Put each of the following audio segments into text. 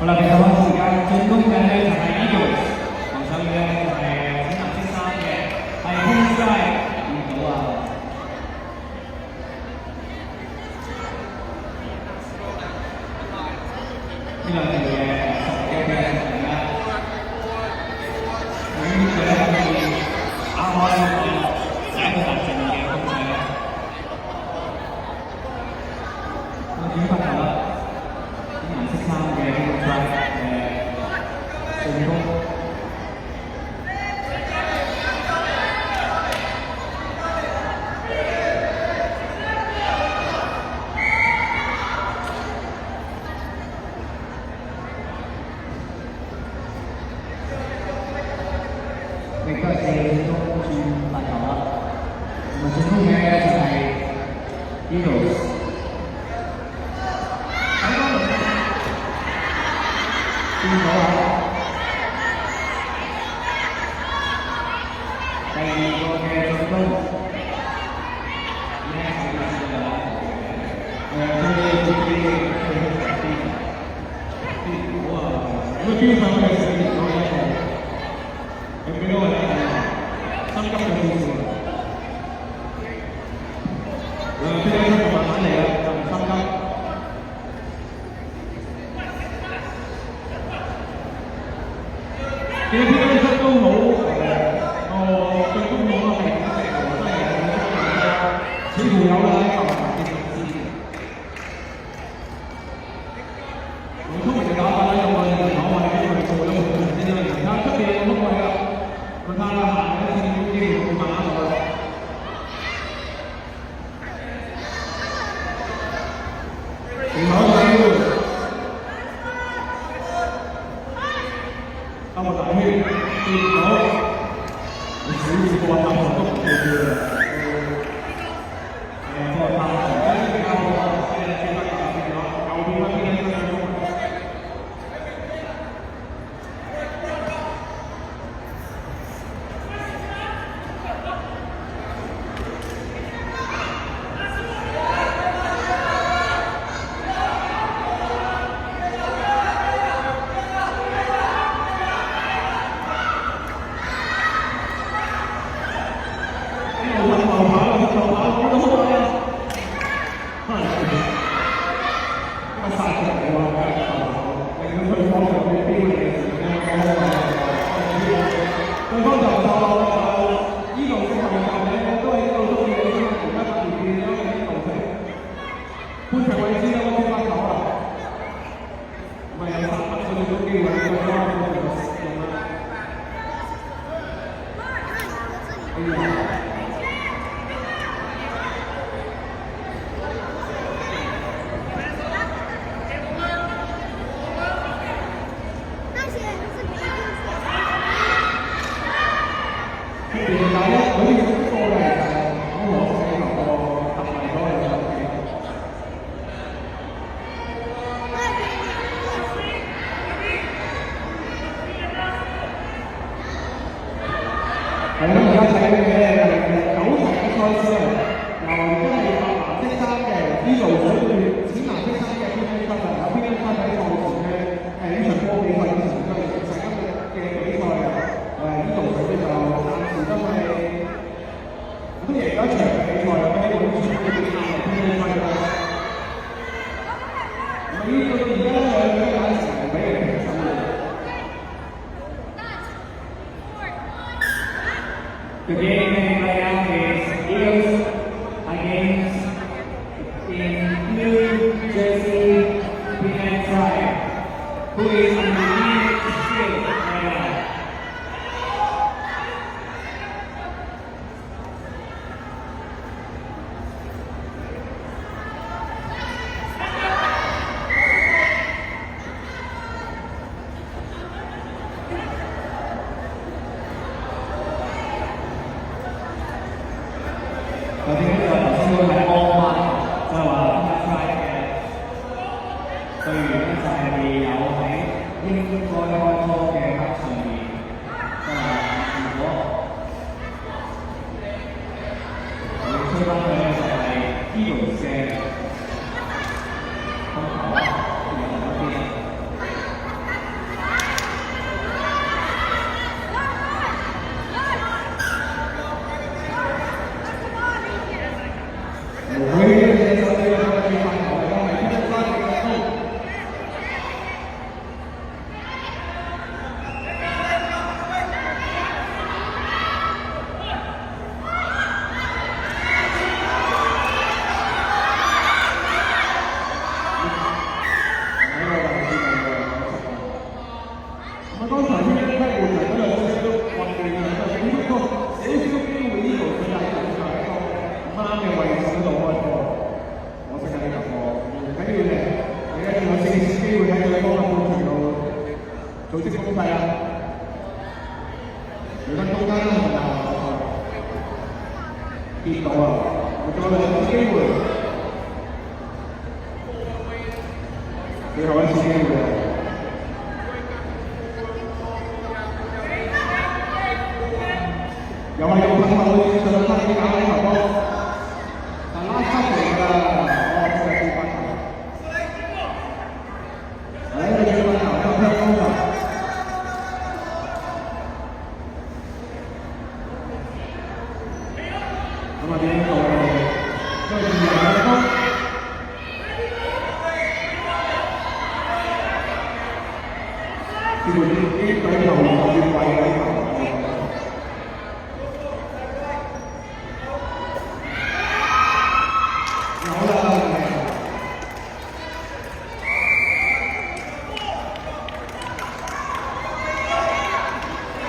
啦，其實我時間進攻嘅咧就係呢度，防守嘅就係淺藍色衫嘅，係空齋見到啊！呢兩條嘅嘅嘅係啦，咁呢個咧可以打開第一個特徵嘅空仔啦，咁點發球啦？顏色衫嘅空齋進攻。亦都係4中轉發球啦，同埋進攻嘅就係呢度。見到啊！第二個嘅進攻，呢係幾多先啦？哇！咁標上嘅成績講緊有幾多位心急嘅戰士？呢個就慢慢嚟啦，就唔心急。其實呢個都好進攻冇乜係咁成喎，真係似乎有啦，球迷嘅意思。用聰明嘅打法啦，用我哋嘅跑位呢個做咗好長先啦，其他出邊冇乜位啦，佢睇下行嘅進攻機會慢慢落啦。你好，兜個大圈，見到你小試過搭上都唔對嘅，個搭上跟住交咗，跟住轉翻右邊咗，右邊嗰邊咧都有中。潘長偉知啦，我發球啊，唔係有3分鐘嘅機會，再加上用啦。係啦，而家睇嘅係9場嘅賽事，由都係白藍色衫嘅呢度水對淺藍色衫嘅 PK 級啊，有 PK 級喺賽前嘅呢場波比賽之前都係今日嘅比賽啊，呢度水咧就暫時都係咁贏咗一場比賽，喺呢度呢場嘅 PK 級啦。咁呢個而家兩個眼神俾人平手嘅。The game right now is Eagles against in New Jersey Peanut Tribe, who is in the lead state right now. 佢嘅手嘅發球係因為偏一翻嘅高。剛才呢一批換人都有少少混亂嘅，就整出個少少機會呢度佢係喺一個唔啱嘅位置嗰度開波，可惜係呢個波唔緊要嘅，你一定有四次機會喺對方嘅半場度組織攻勢啊！如果中間咧跌到啊，再兩次機會，最後一次機會啊！又係用噴頭去上翻啲假位球波，但拉出嚟㗎，真係要噴頭。係呢個要噴頭，有香港㗎。咁啊點做啊？因為2人嘅波，似乎啲對頭越貴嘅球。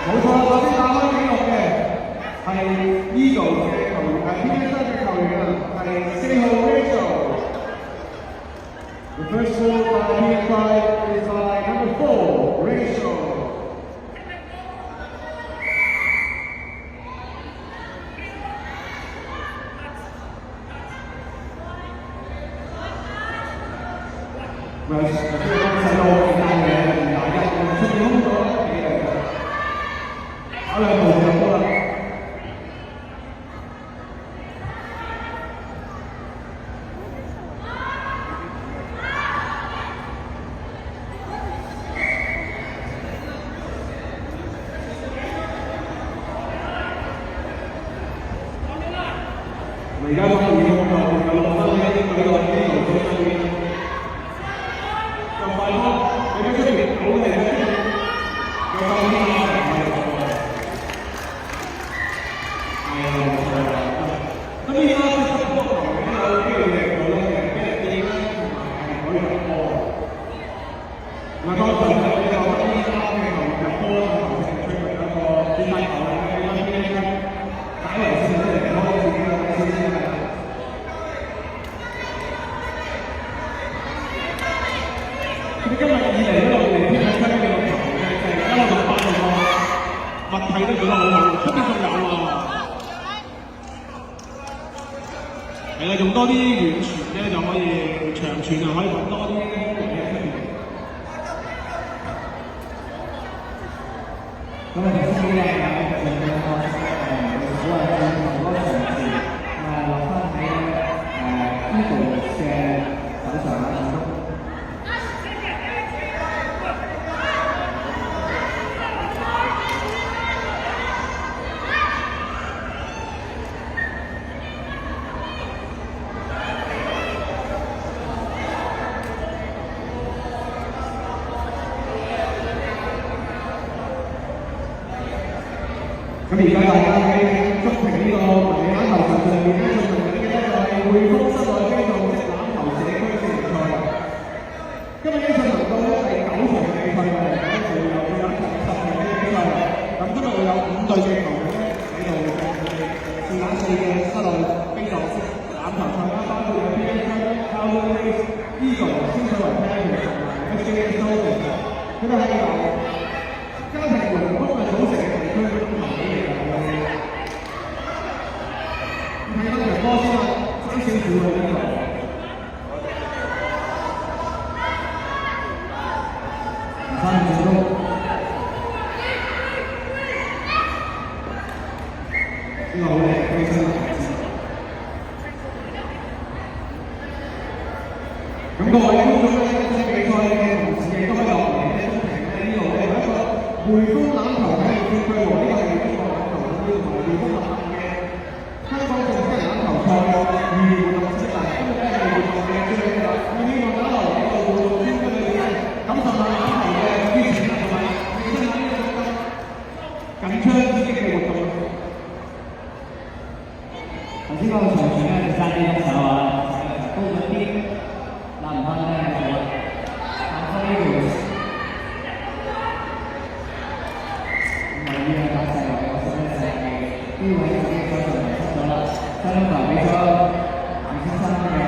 冇錯，首先打開紀錄嘅係 Eagle 嘅球員，係 PSV 嘅球員啊，係4號 Rachel。The first goal by PSV is by number 4, Rachel. Well, 細路好簡單嘅，大一出咗幾嚟。打兩步就好啦。我而家幫佢用到有6分嘅呢個呢度做出邊，就快咯！你喺出邊好嚟嘅，有收啲唔係有錯。係啊，冇錯啦。咁而家出波球員有機會贏到咧，俾人哋咧同埋可以入波。嗱，剛才有啲3嘅球員入波，頭先吹佢一個邊球啦，喺邊咧解圍線出嚟開自己嘅底線先係。佢今日以嚟一路嚟偏喺出嘅個球嘅，就係一路就8路個物體都做得好好，出邊仲有喎。係啦，用多啲遠傳咧就可以長傳就可以揾多啲位喺出邊。咁啊，頭先咧就有個所謂嘅好多場次落翻喺Eagle嘅手上啦。咁而家大家喺足評呢個圍欄球場上面咧進行緊嘅咧就係匯豐室內機動式欖球社區4聯賽。今日已經進行到第9場嘅比賽啦，跟住又會有第10場嘅比賽。咁今日會有5隊嘅球員咧喺度嘅是欖4嘅室內機動式欖球賽啦，包括有 PSV、Cowboys、Eagle、天水圍 Tigers 同埋 SJ Soldiers。佢哋係由家庭員工嘅組成嘅地區嘅球隊嚟㗎。睇翻場波先啦，3勝2負呢個。3分鐘。呢個好靚，飛身嘅位置。咁各位觀眾咧，睇比賽嘅同時亦都可以留言咧，公屏咧呢度咧有一個匯豐欖球體育專區喎，呢個係中國欖球總會同埋匯豐合辦嘅香港正式欖球賽2月6日。前面是3點鐘手啊，高咗啲，立唔翻咧好啊，打翻呢條，唔係呢個打細路，我實在係呢位已經嗰度出咗啦，3 number 俾咗2003嘅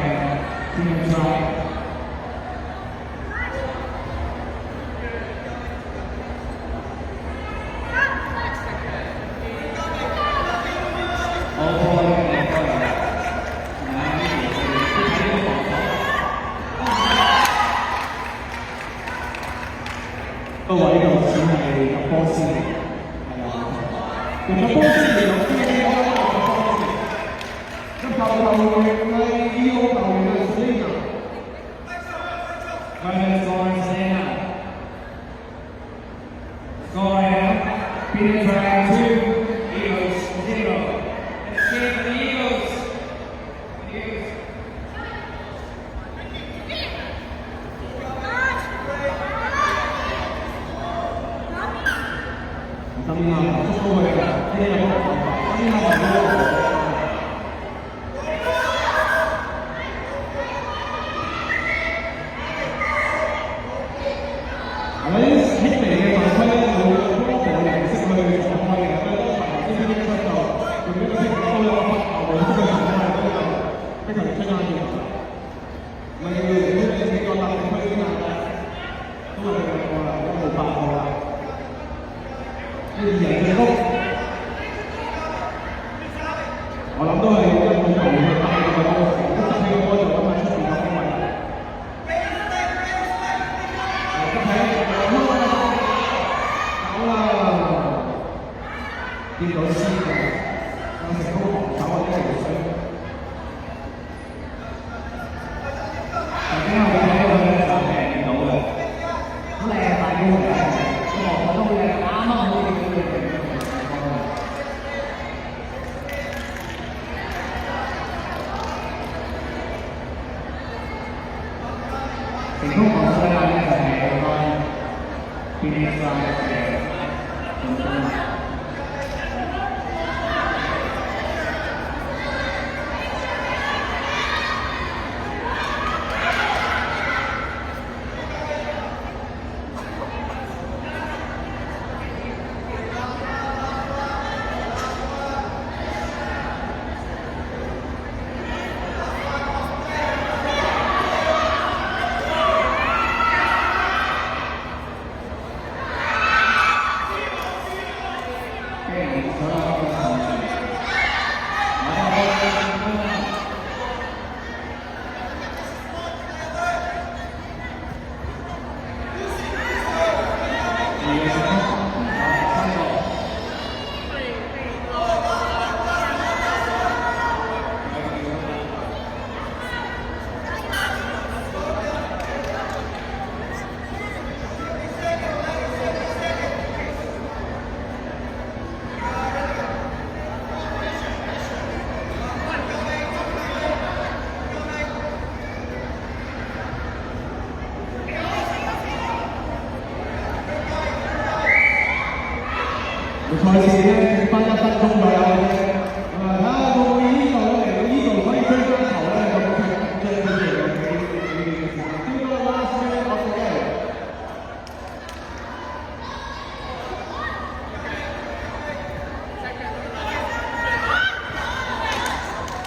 天元賽。個位度只係入波先，係啊，入波先嚟到邊啲波入波先，咁後係要後嘅 Selena， Right score Selena, score Peter 2, Eagles 0. Let's give the Eagles. 咁啊，捉到佢啦！呢個呢個係咪悉尼嘅犯規咧？會幫助形式去防開嘅，咁多球員先出就用呢個踢波咧，冇出去防開嗰個，即係出啱嘅。唔係要你個特定區啊，都係佢個啦，都冇辦法啦。呢二人進攻，我諗都係一個球員去帶住個波，一執起個波就咁喺出邊個空位。好啦，見到先嘅，有成功防守或者係水。頭先我哋睇到咧就係見到嘅，好靚嘅快攻嚟嘅，個防守都好靚，啱啱好見到佢哋嘅情況。成功防守咧就係嗰個邊啲嘅進攻。賽事咧剩翻1分鐘左右嘅啫，睇下會唔會呢度嚟呢度可以追翻球咧？有冇踢追佢哋嘅呢個 last minute of the game？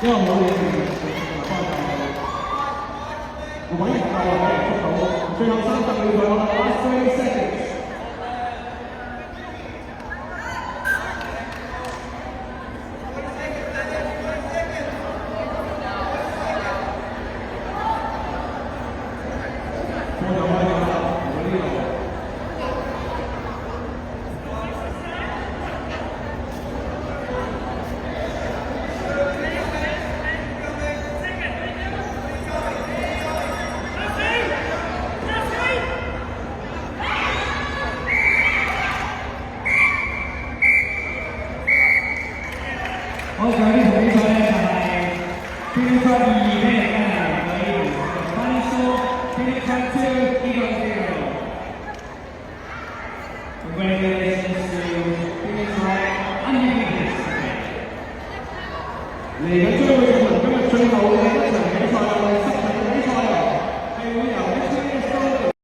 因為冇嘢我揾唔夠啊，揾唔到，最後30秒左右 last 30 seconds。好，上呢場比賽咧就係 Peter 2俾人嘅佢Vanisco Peter 2 Eagles 0。Congratulations to Peter undefeated。嚟緊